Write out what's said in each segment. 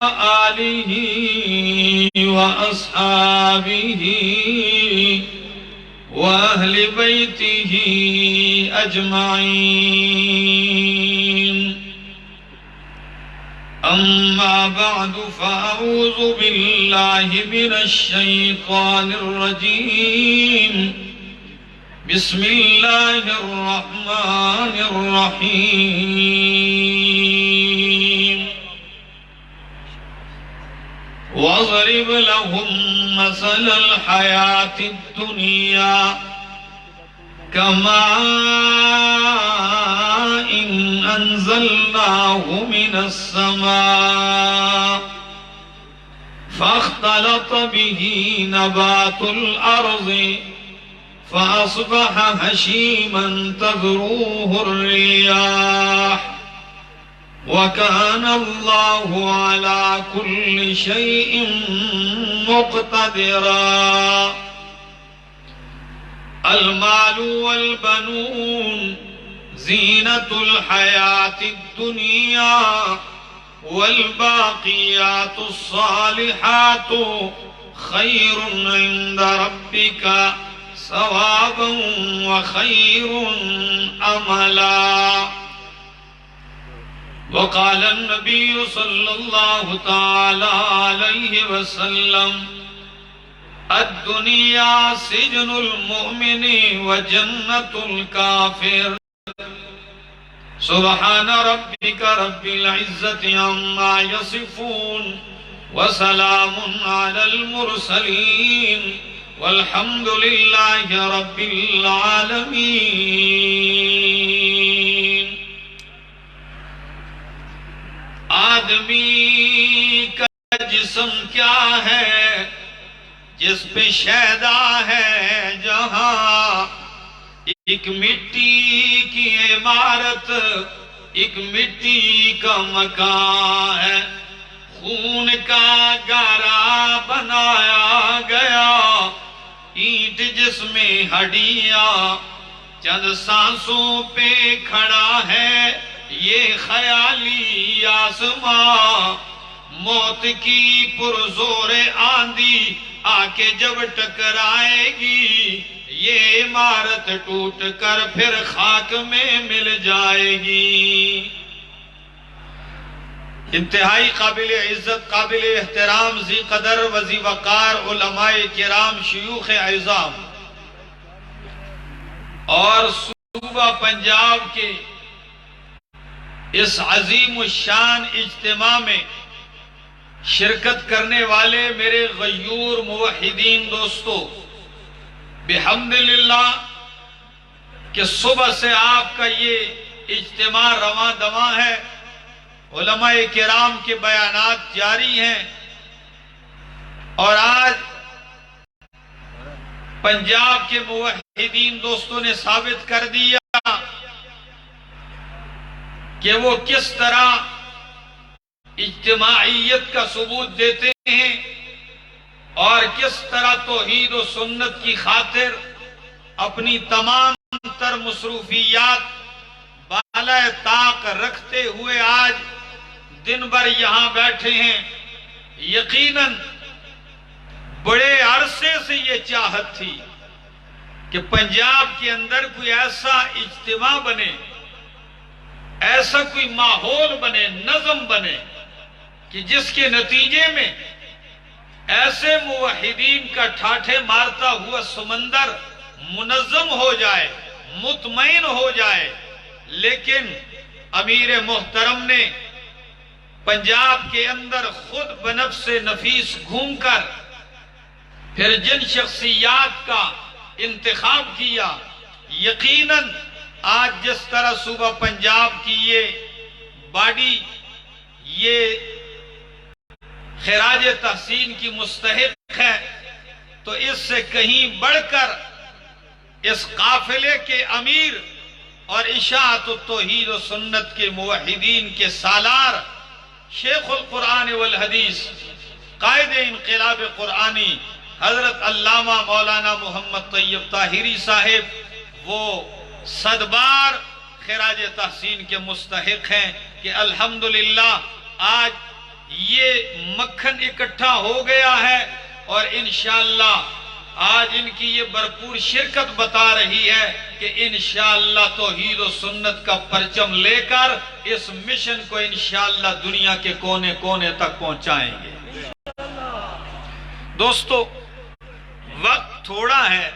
آلہ وأصحابہ وأہل بیتہ اجمعین اما بعد فاعوذ باللہ من الشیطان الرجیم بسم اللہ الرحمن الرحیم وَاضْرِبْ لَهُمْ مَثَلَ الْحَيَاةِ الدُّنْيَا كَمَاءٍ أَنزَلْنَاهُ مِنَ السَّمَاءِ فَاخْتَلَطَ بِهِ نَبَاتُ الْأَرْضِ فَأَصْبَحَ هَشِيمًا تَذْرُوهُ الرِّيَاحُ وَكَانَ اللَّهُ عَلَى كُلِّ شَيْءٍ مُقْتَدِرًا الْمَالُ وَالْبَنُونَ زِينَةُ الْحَيَاةِ الدُّنْيَا وَالْبَاقِيَاتُ الصَّالِحَاتُ خَيْرٌ عِندَ رَبِّكَ ثَوَابًا وَخَيْرٌ أَمَلًا وقال النبي صلى الله تعالى عليه وسلم الدنيا سجن المؤمن وجنة الكافر سبحان ربك رب العزة عما يصفون وسلام على المرسلين والحمد لله رب العالمين آدمی کا جسم کیا ہے جس پہ شیدا ہے جہاں ایک مٹی کی عمارت ایک مٹی کا مکان ہے خون کا گارا بنایا گیا اینٹ جس میں ہڈیاں چند سانسوں پہ کھڑا ہے یہ خیالی آسمان موت کی پرزور آندھی آ کے جب ٹکرائے گی یہ عمارت ٹوٹ کر پھر خاک میں مل جائے گی انتہائی قابل عزت قابل احترام ذی قدر وذی وقار علماء کرام شیوخ عظام اور صوبہ پنجاب کے اس عظیم الشان اجتماع میں شرکت کرنے والے میرے غیور موحدین دوستو بحمدللہ کہ صبح سے آپ کا یہ اجتماع رواں دواں ہے علماء کرام کے بیانات جاری ہیں اور آج پنجاب کے موحدین دوستوں نے ثابت کر دیا کہ وہ کس طرح اجتماعیت کا ثبوت دیتے ہیں اور کس طرح توحید و سنت کی خاطر اپنی تمام تر مصروفیات بالائے طاق رکھتے ہوئے آج دن بھر یہاں بیٹھے ہیں یقیناً بڑے عرصے سے یہ چاہت تھی کہ پنجاب کے اندر کوئی ایسا اجتماع بنے ایسا کوئی ماحول بنے نظم بنے کہ جس کے نتیجے میں ایسے موحدین کا ٹھاٹھے مارتا ہوا سمندر منظم ہو جائے مطمئن ہو جائے لیکن امیر محترم نے پنجاب کے اندر خود بنفس نفیس گھوم کر پھر جن شخصیات کا انتخاب کیا یقیناً آج جس طرح صوبہ پنجاب کی یہ باڈی یہ خراج تحسین کی مستحق ہے تو اس سے کہیں بڑھ کر اس قافلے کے امیر اور اشاعت التوحید و سنت کے موحدین کے سالار شیخ القرآن والحدیث قائد انقلاب قرآنی حضرت علامہ مولانا محمد طیب طاہری صاحب وہ صدبار خراج تحسین کے مستحق ہیں کہ الحمدللہ آج یہ مکھن اکٹھا ہو گیا ہے اور انشاءاللہ آج ان کی یہ بھرپور شرکت بتا رہی ہے کہ انشاءاللہ توحید و سنت کا پرچم لے کر اس مشن کو انشاءاللہ دنیا کے کونے کونے تک پہنچائیں گے۔ دوستو وقت تھوڑا ہے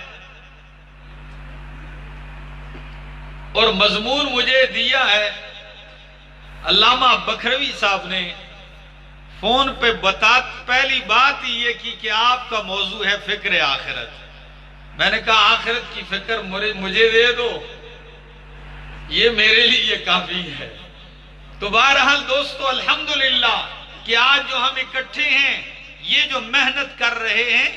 اور مضمون مجھے دیا ہے علامہ بکھروی صاحب نے فون پہ پہلی بات یہ کی کہ آپ کا موضوع ہے فکر آخرت۔ میں نے کہا آخرت کی فکر مجھے دے دو، یہ میرے لیے کافی ہے۔ تو بہرحال دوستو الحمدللہ کہ آج جو ہم اکٹھے ہیں، یہ جو محنت کر رہے ہیں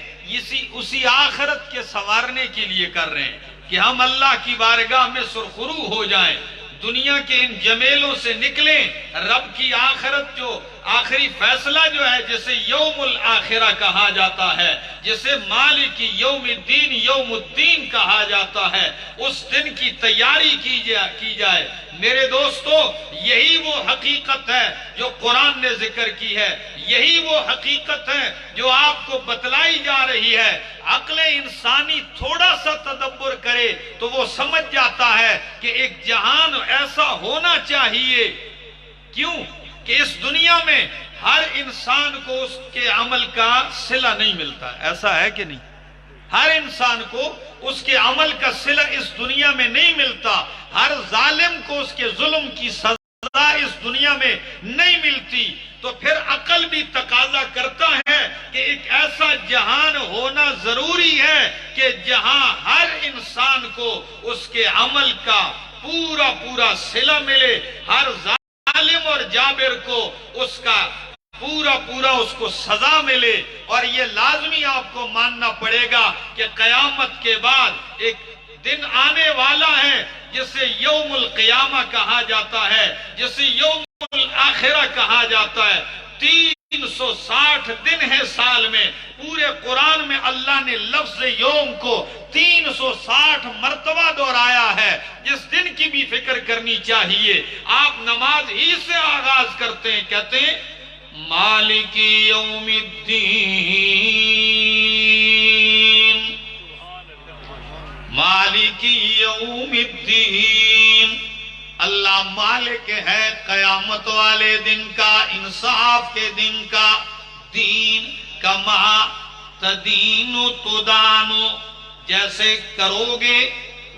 اسی آخرت کے سنوارنے کے لیے کر رہے ہیں کہ ہم اللہ کی بارگاہ میں سرخرو ہو جائیں، دنیا کے ان جمیلوں سے نکلیں، رب کی آخرت جو آخری فیصلہ جو ہے جسے یوم الآخرہ کہا جاتا ہے، جسے مالک یوم الدین یوم الدین کہا جاتا ہے، اس دن کی تیاری کی جائے۔ میرے دوستو یہی وہ حقیقت ہے جو قرآن نے ذکر کی ہے، یہی وہ حقیقت ہے جو آپ کو بتلائی جا رہی ہے۔ عقل انسانی تھوڑا سا تدبر کرے تو وہ سمجھ جاتا ہے کہ ایک جہان ایسا ہونا چاہیے، کیوں کہ اس دنیا میں ہر انسان کو اس کے عمل کا صلہ نہیں ملتا۔ ایسا ہے کہ نہیں؟ ہر انسان کو اس کے عمل کا صلہ اس دنیا میں نہیں ملتا، ہر ظالم کو اس کے ظلم کی سزا اس دنیا میں نہیں ملتی۔ تو پھر عقل بھی تقاضا کرتا ہے کہ ایک ایسا جہان ہونا ضروری ہے کہ جہاں ہر انسان کو اس کے عمل کا پورا صلہ ملے، ہر ظالم اور جابر کو اس کا پورا اس کو سزا ملے۔ اور یہ لازمی آپ کو ماننا پڑے گا کہ قیامت کے بعد ایک دن آنے والا ہے جسے یوم القیامہ کہا جاتا ہے، جسے یوم الآخرہ کہا جاتا ہے۔ 360 دن ہے سال میں، پورے قرآن میں اللہ نے لفظ یوم کو 360 مرتبہ دہرایا ہے۔ جس دن کی بھی فکر کرنی چاہیے۔ آپ نماز ہی سے آغاز کرتے ہیں، کہتے ہیں مالک یوم الدین، مالک یوم الدین۔ اللہ مالک ہے قیامت والے دن کا، انصاف کے دن کا۔ دین کما تدین تدانو، جیسے کرو گے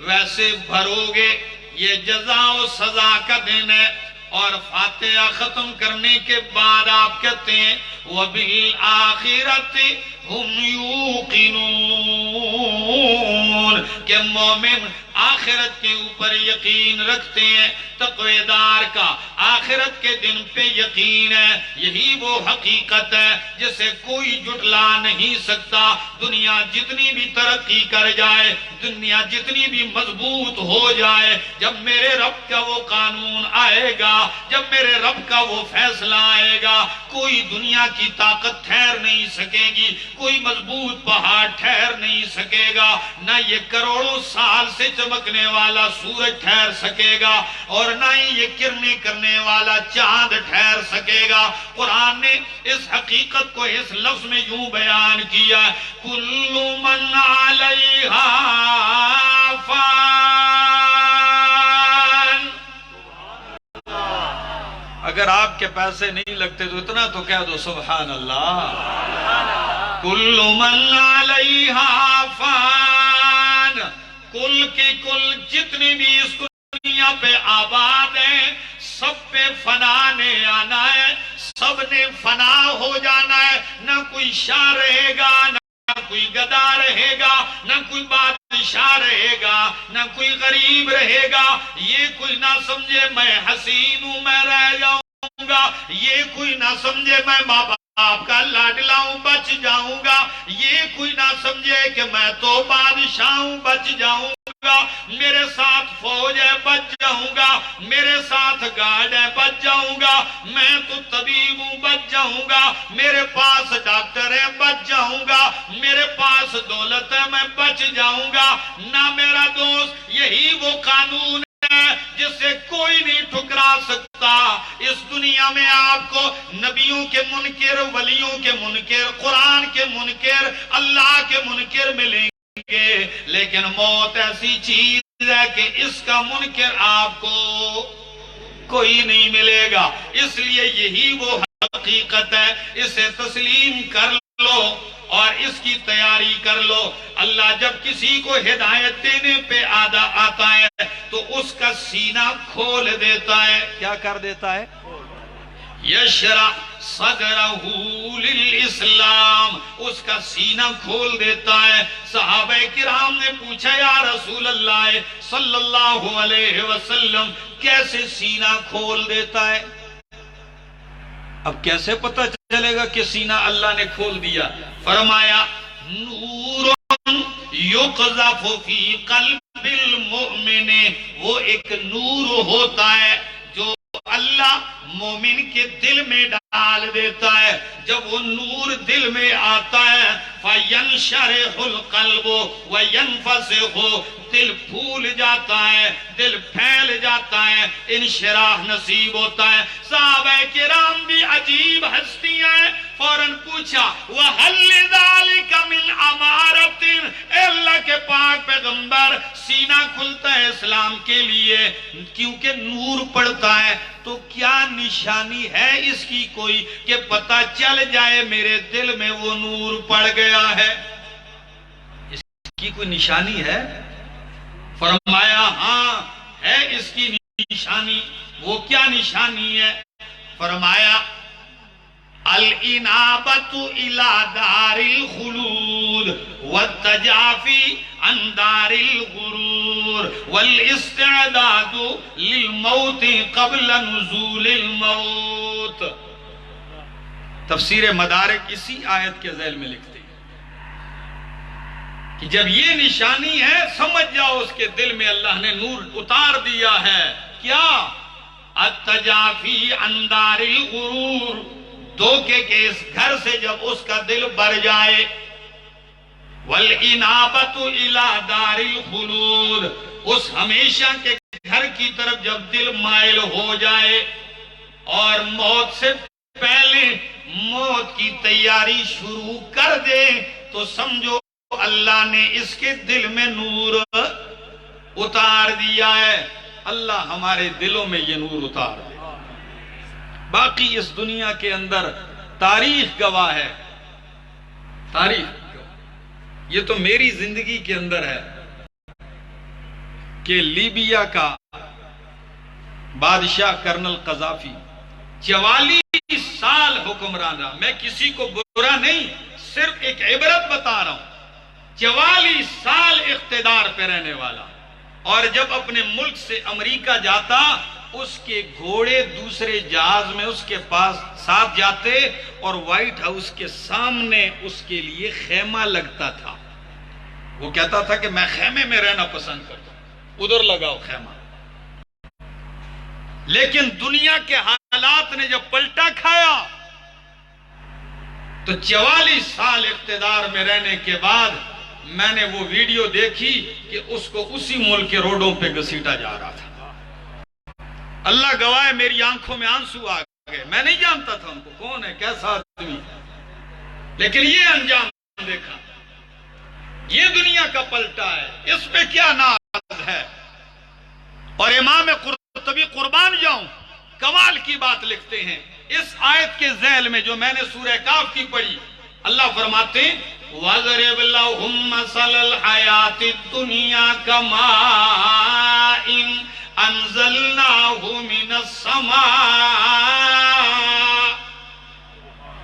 ویسے بھرو گے، یہ جزا و سزا کا دن ہے۔ اور فاتحہ ختم کرنے کے بعد آپ کہتے ہیں وَبِالْآخِرَةِ هُمْ يُوقِنُونَ، کہ مومن آخرت کے اوپر یقین رکھتے ہیں، تقویدار کا آخرت کے دن پہ یقین ہے۔ یہی وہ حقیقت ہے جسے کوئی جھٹلا نہیں سکتا۔ دنیا جتنی بھی ترقی کر جائے، دنیا جتنی بھی مضبوط ہو جائے، جب میرے رب کا وہ قانون آئے گا، جب میرے رب کا وہ فیصلہ آئے گا، کوئی دنیا کی طاقت ٹھہر نہیں سکے گی، کوئی مضبوط پہاڑ ٹھہر نہیں سکے گا، نہ یہ کروڑوں سال سے چمکنے والا سورج ٹھہر سکے گا، اور نہ ہی یہ کرنے کرنے والا چاند ٹھہر سکے گا۔ قرآن نے اس حقیقت کو اس لفظ میں یوں بیان کیا، کل من علیہا فان۔ اگر آپ کے پیسے نہیں لگتے تو اتنا تو کہہ دو سبحان اللہ۔ کل من علیہا فان، کل کی کل جتنی بھی اس دنیا پہ آباد ہیں، سب پہ فنا نے آنا ہے، سب نے فنا ہو جانا ہے۔ نہ کوئی شاہ رہے گا، نہ کوئی گدا رہے گا، نہ کوئی بادشاہ رہے گا، نہ کوئی غریب رہے گا۔ یہ کوئی نہ سمجھے میں حسین ہوں میں رہ جاؤں گا، یہ کوئی نہ سمجھے میں ماں باپ کا لاڈلا ہوں بچ جاؤں گا، یہ کوئی نہ سمجھے کہ میں تو بادشاہ ہوں بچ جاؤں گا، میرے ساتھ فوج ہے بچ جاؤں گا، میرے ساتھ گارڈ ہے بچ جاؤں گا، میں تو طبیب ہوں بچ جاؤں گا، میرے پاس ڈاکٹر ہے بچ جاؤں گا، میرے پاس دولت ہے میں بچ جاؤں گا۔ نہ میرا دوست، یہی وہ قانون ہے جسے کوئی نہیں ٹھکرا سکتا۔ اس دنیا میں آپ کو نبیوں کے منکر، ولیوں کے منکر، قرآن کے منکر، اللہ کے منکر ملیں گے، لیکن موت ایسی چیز ہے کہ اس کا منکر آپ کو کوئی نہیں ملے گا۔ اس لیے یہی وہ حقیقت ہے، اسے تسلیم کر لو اور اس کی تیاری کر لو۔ اللہ جب کسی کو ہدایت دینے پہ آتا ہے تو اس کا سینہ کھول دیتا ہے۔ کیا کر دیتا ہے؟ یشرح صدرہ للاسلام، اس کا سینہ کھول دیتا ہے۔ صحابہ کرام نے پوچھا یا رسول اللہ صلی اللہ علیہ وسلم کیسے سینہ کھول دیتا ہے؟ اب کیسے پتہ چلے گا کہ سینہ اللہ نے کھول دیا؟ فرمایا نور یقذف فی قلب المؤمن، وہ ایک نور ہوتا ہے جو اللہ مومن کے دل میں ڈال دیتا ہے۔ جب وہ نور دل میں آتا ہے فَيَنْشَرِحُ الْقَلْبُ وَيَنْفَسِخُ، دل پھول جاتا ہے، دل پھیل جاتا ہے، انشراح نصیب ہوتا ہے۔ صحابہ کرام بھی عجیب ہستیاں ہیں، فوراً پوچھا وَهَلْ لِذَلِكَ مِنْ عَمَارَةٍ، اے اللہ کے پاک پیغمبر سینہ کھلتا ہے اسلام کے لیے کیونکہ نور پڑتا ہے، تو کیا نشانی ہے اس کی کوئی کہ پتہ چل جائے میرے دل میں وہ نور پڑ گیا ہے؟ اس کی کوئی نشانی ہے؟ فرمایا ہاں ہے اس کی نشانی۔ وہ کیا نشانی ہے؟ فرمایا الانابۃ الی دار الخلود والتجافی عن دار الغرور والاستعداد للموت قبل نزول الموت۔ تفسیر مدارک اسی آیت کے ذیل میں لکھتے ہیں کہ جب یہ نشانی ہے سمجھ جاؤ اس کے دل میں اللہ نے نور اتار دیا ہے۔ کیا؟ التجافی عن دار الغرور، دھوکے کے اس گھر سے جب اس کا دل بھر جائے، والانابۃ الی دار الخلود، اس ہمیشہ کے گھر کی طرف جب دل مائل ہو جائے اور موت سے پہلے موت کی تیاری شروع کر دے تو سمجھو اللہ نے اس کے دل میں نور اتار دیا ہے۔ اللہ ہمارے دلوں میں یہ نور اتار دے۔ باقی اس دنیا کے اندر تاریخ گواہ ہے، تاریخ گواہ، یہ تو میری زندگی کے اندر ہے کہ لیبیا کا بادشاہ کرنل قذافی 44 سال حکمران رہا۔ میں کسی کو برا نہیں، صرف ایک عبرت بتا رہا ہوں۔ 44 سال اقتدار پہ رہنے والا، اور جب اپنے ملک سے امریکہ جاتا اس کے گھوڑے دوسرے جہاز میں اس کے پاس ساتھ جاتے اور وائٹ ہاؤس کے سامنے اس کے لیے خیمہ لگتا تھا۔ وہ کہتا تھا کہ میں خیمے میں رہنا پسند کرتا ہوں، ادھر لگاؤ خیمہ۔ لیکن دنیا کے حالات نے جب پلٹا کھایا تو 44 سال اقتدار میں رہنے کے بعد میں نے وہ ویڈیو دیکھی کہ اس کو اسی ملک کے روڈوں پہ گھسیٹا جا رہا تھا۔ اللہ گواہ ہے میری آنکھوں میں آنسو آ گئے۔ میں نہیں جانتا تھا ان کو کون ہے، کیسا آدمی، لیکن یہ انجام دیکھا۔ یہ دنیا کا پلٹا ہے، اس پہ کیا ناز ہے۔ اور امام قرطبی قربان جاؤں کمال کی بات لکھتے ہیں اس آیت کے ذیل میں جو میں نے سورہ کاف کی پڑھی۔ اللہ فرماتے ہیں وَضْرِبْ لَهُمْ مَثَلَ الْحَيَاةِ الدُّنْيَا كَمَاءٍ أَنزَلْنَاهُ مِنَ السَّمَاءِ،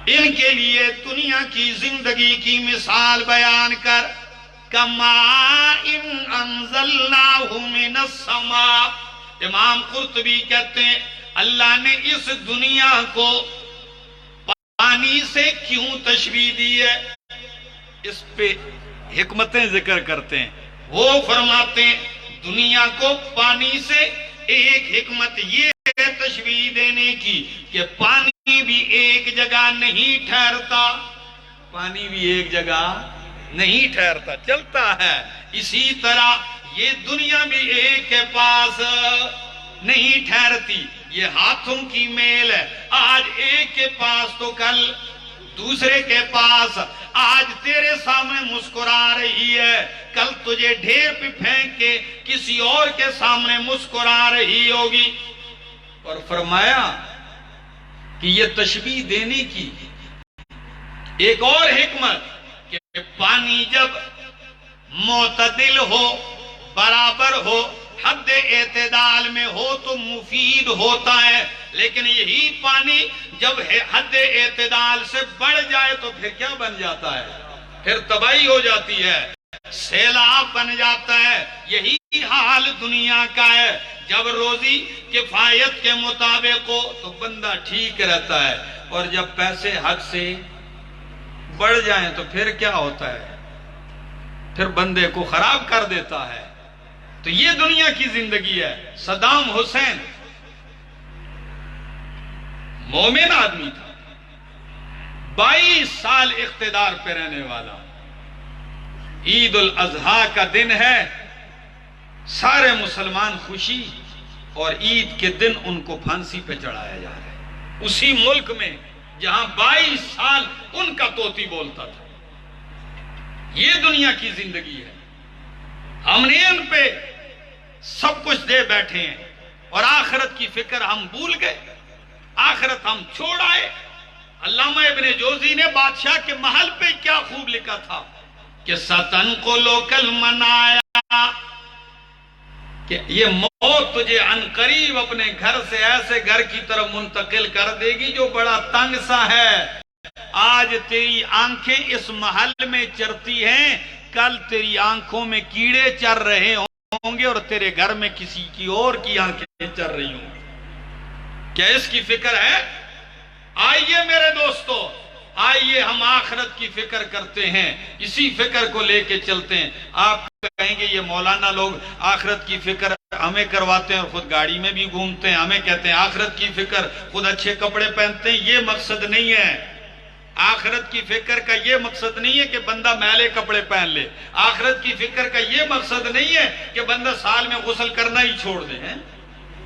ان کے لیے دنیا کی زندگی کی مثال بیان کر۔ کَمَاءٍ أَنزَلْنَاهُ مِنَ السَّمَاءِ، امام قرطبی کہتے ہیں اللہ نے اس دنیا کو پانی سے کیوں تشبیہ دی ہے؟ اس پہ حکمتیں ذکر کرتے ہیں۔ وہ فرماتے ہیں دنیا کو پانی سے ایک حکمت یہ ہے تشبیہ دینے کی کہ پانی بھی ایک جگہ نہیں ٹھہرتا، پانی بھی ایک جگہ نہیں ٹھہرتا، چلتا ہے۔ اسی طرح یہ دنیا بھی ایک کے پاس نہیں ٹھہرتی۔ یہ ہاتھوں کی میل ہے، آج ایک کے پاس تو کل دوسرے کے پاس، آج تیرے سامنے مسکرا رہی ہے، کل تجھے ڈھیر پہ پھینک کے کسی اور کے سامنے مسکرا رہی ہوگی۔ اور فرمایا کہ یہ تشبیہ دینے کی ایک اور حکمت کہ پانی جب معتدل ہو، برابر ہو، حد اعتدال میں ہو تو مفید ہوتا ہے، لیکن یہی پانی جب حد اعتدال سے بڑھ جائے تو پھر کیا بن جاتا ہے؟ پھر تباہی ہو جاتی ہے، سیلاب بن جاتا ہے۔ یہی حال دنیا کا ہے، جب روزی کفایت کے مطابق ہو تو بندہ ٹھیک رہتا ہے، اور جب پیسے حد سے بڑھ جائیں تو پھر کیا ہوتا ہے؟ پھر بندے کو خراب کر دیتا ہے۔ تو یہ دنیا کی زندگی ہے۔ صدام حسین مومن آدمی تھا، 22 سال اقتدار پہ رہنے والا۔ عید الاضحیٰ کا دن ہے، سارے مسلمان خوشی، اور عید کے دن ان کو پھانسی پہ چڑھایا جا رہا ہے، اسی ملک میں جہاں 22 سال ان کا طوطی بولتا تھا۔ یہ دنیا کی زندگی ہے، ہم نے ان پہ سب کچھ دے بیٹھے ہیں، اور آخرت کی فکر ہم بھول گئے، آخرت ہم چھوڑ آئے۔ علامہ ابن جوزی نے بادشاہ کے محل پہ کیا خوب لکھا تھا کہ سَتَنْقُلُكَ الْمَنَايَا، کہ یہ موت تجھے عنقریب اپنے گھر سے ایسے گھر کی طرف منتقل کر دے گی جو بڑا تنگ سا ہے۔ آج تیری آنکھیں اس محل میں چرتی ہیں، کل تیری آنکھوں میں کیڑے چر رہے ہوں گے، اور تیرے گھر میں کسی کی اور کی آنکھیں چر رہی ہوں گی۔ کیا اس کی فکر ہے؟ آئیے میرے دوستو، آئیے ہم آخرت کی فکر کرتے ہیں، اسی فکر کو لے کے چلتے ہیں۔ آپ کہیں گے یہ مولانا لوگ آخرت کی فکر ہمیں کرواتے ہیں اور خود گاڑی میں بھی گھومتے ہیں، ہمیں کہتے ہیں آخرت کی فکر، خود اچھے کپڑے پہنتے ہیں۔ یہ مقصد نہیں ہے، آخرت کی فکر کا یہ مقصد نہیں ہے کہ بندہ میلے کپڑے پہن لے، آخرت کی فکر کا یہ مقصد نہیں ہے کہ بندہ سال میں غسل کرنا ہی چھوڑ دے،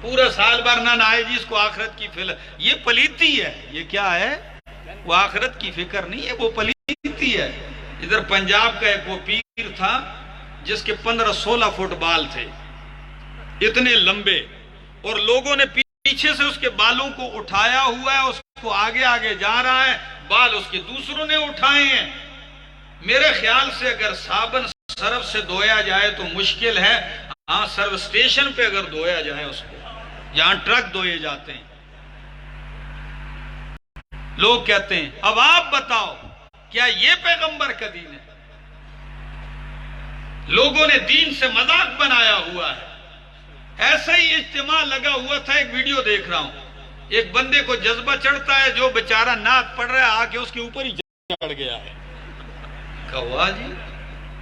پورا سال بھر نہ نہائے، جس کو آخرت کی فکر، یہ پلیتی ہے۔ یہ کیا ہے؟ وہ آخرت کی فکر نہیں ہے، وہ پلیتی ہے۔ ادھر پنجاب کا ایک وہ پیر تھا جس کے 15-16 فٹ بال تھے، اتنے لمبے، اور لوگوں نے پیچھے سے اس کے بالوں کو اٹھایا ہوا ہے، اس کو آگے آگے جا رہا ہے، بال اس کے دوسروں نے اٹھائے ہیں۔ میرے خیال سے اگر صابن سرف سے دھویا جائے تو مشکل ہے، ہاں سرو اسٹیشن پہ اگر دھویا جائے اس کو، جہاں ٹرک دھوئے جاتے ہیں۔ لوگ کہتے ہیں اب آپ بتاؤ کیا یہ پیغمبر کا دین ہے؟ لوگوں نے دین سے مذاق بنایا ہوا ہے۔ ایسا ہی اجتماع لگا ہوا تھا، ایک ویڈیو دیکھ رہا ہوں، ایک بندے کو جذبہ چڑھتا ہے، جو بیچارہ نعت پڑھ رہا ہے آ کے اس کے اوپر ہی چڑھ گیا ہے۔ کہا جی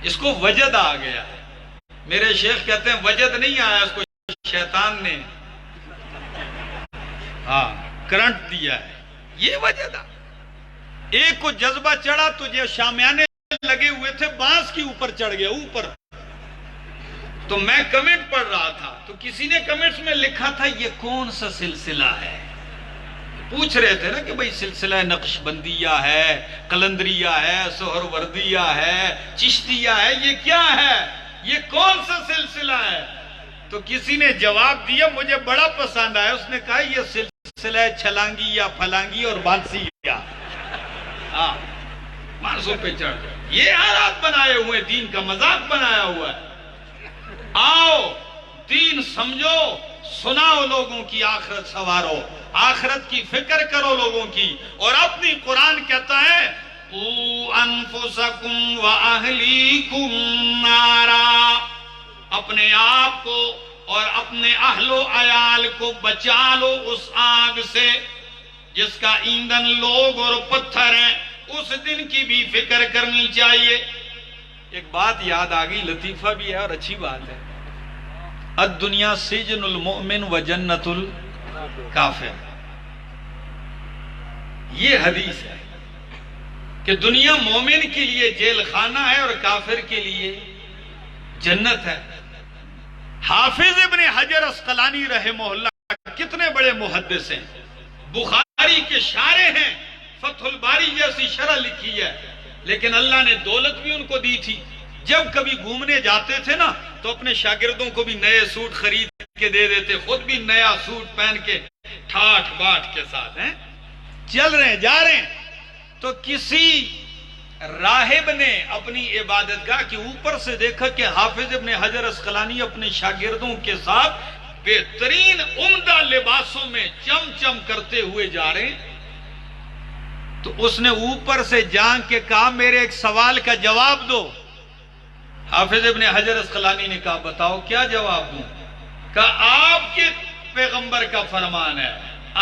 اس کو وجد آ گیا ہے۔ میرے شیخ کہتے ہیں وجد نہیں آیا، اس کو شیطان نے کرنٹ دیا ہے، یہ وجد آ۔ ایک کو جذبہ چڑھا تو جو شامیانے لگے ہوئے تھے بانس کی اوپر چڑھ گیا اوپر۔ تو میں کمنٹ پڑھ رہا تھا تو کسی نے کمنٹس میں لکھا تھا یہ کون سا سلسلہ ہے؟ پوچھ رہے تھے نا کہ بھئی سلسلہ نقش بندیہ ہے، قلندریہ ہے، سہروردیہ ہے، چشتیہ ہے، یہ کیا ہے؟ یہ کون سا سلسلہ ہے؟ تو کسی نے جواب دیا مجھے بڑا پسند آیا، اس نے کہا یہ سلسلہ چھلانگی یا پھلانگی اور بانسی یا بانسوں پہ چڑھ جائے۔ یہ حالات بنائے ہوئے، دین کا مذاق بنایا ہوا ہے۔ آؤ دین سمجھو، سناؤ لوگوں کی، آخرت سوارو، آخرت کی فکر کرو لوگوں کی۔ اور اپنی قرآن کہتا ہے قُوا أَنفُسَكُمْ وَأَهْلِيكُمْ نَارًا، اپنے آپ کو اور اپنے اہل و عیال کو بچا لو اس آگ سے جس کا ایندھن لوگ اور پتھر ہیں۔ اس دن کی بھی فکر کرنی چاہیے۔ ایک بات یاد آگئی، لطیفہ بھی ہے اور اچھی بات ہے۔ الدنیا سجن المؤمن و جنت الکافر، یہ حدیث ہے کہ دنیا مومن کے لیے جیل خانہ ہے اور کافر کے لیے جنت ہے۔ حافظ ابن حجر عسقلانی رحمہ اللہ کتنے بڑے محدث ہیں، بخاری کے شارح ہیں، فتح الباری جیسی شرح لکھی ہے، لیکن اللہ نے دولت بھی ان کو دی تھی. جب کبھی گھومنے جاتے تھے نا تو اپنے شاگردوں کو بھی نئے سوٹ خرید کے دے دیتے، خود بھی نیا سوٹ پہن کے ٹھاٹ باٹ کے ساتھ ہیں چل رہے ہیں جا رہے ہیں. تو کسی راہب نے اپنی عبادت گاہ کے اوپر سے دیکھا کہ حافظ ابن حجر اسقلانی اپنے شاگردوں کے ساتھ بہترین عمدہ لباسوں میں چم چم کرتے ہوئے جا رہے ہیں. تو اس نے اوپر سے جان کے کہا میرے ایک سوال کا جواب دو. حافظ ابن حجر اسقلانی نے کہا بتاؤ کیا جواب دوں؟ کہا آپ کے پیغمبر کا فرمان ہے،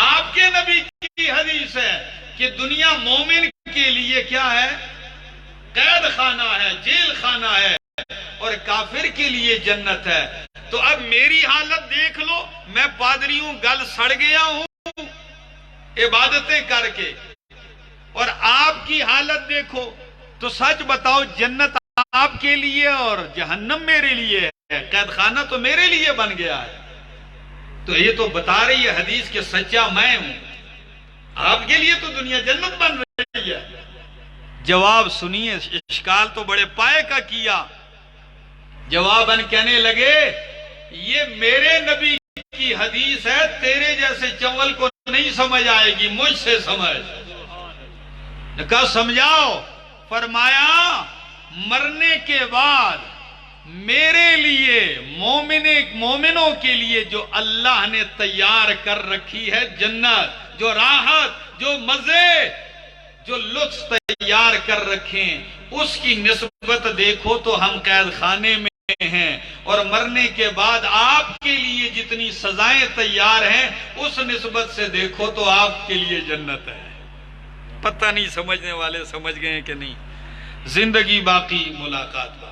آپ کے نبی کی حدیث ہے کہ دنیا مومن کے لیے کیا ہے؟ قید خانہ ہے، جیل خانہ ہے، اور کافر کے لیے جنت ہے. تو اب میری حالت دیکھ لو، میں پادری ہوں، گل سڑ گیا ہوں عبادتیں کر کے، اور آپ کی حالت دیکھو. تو سچ بتاؤ جنت آپ کے لیے اور جہنم میرے لیے ہے، قید خانہ تو میرے لیے بن گیا ہے. تو یہ تو بتا رہی ہے حدیث کہ سچا میں ہوں، آپ کے لیے تو دنیا جنت بن رہی ہے. جواب سنیے، اشکال تو بڑے پائے کا کیا. جواباً کہنے لگے یہ میرے نبی کی حدیث ہے، تیرے جیسے چول کو نہیں سمجھ آئے گی، مجھ سے سمجھ. کہا سمجھاؤ. فرمایا مرنے کے بعد میرے لیے مومنوں کے لیے جو اللہ نے تیار کر رکھی ہے جنت، جو راحت، جو مزے، جو لطف تیار کر رکھیں، اس کی نسبت دیکھو تو ہم قید خانے میں ہیں، اور مرنے کے بعد آپ کے لیے جتنی سزائیں تیار ہیں اس نسبت سے دیکھو تو آپ کے لیے جنت ہے. پتہ نہیں سمجھنے والے سمجھ گئے کہ نہیں. زندگی باقی، ملاقات باقی.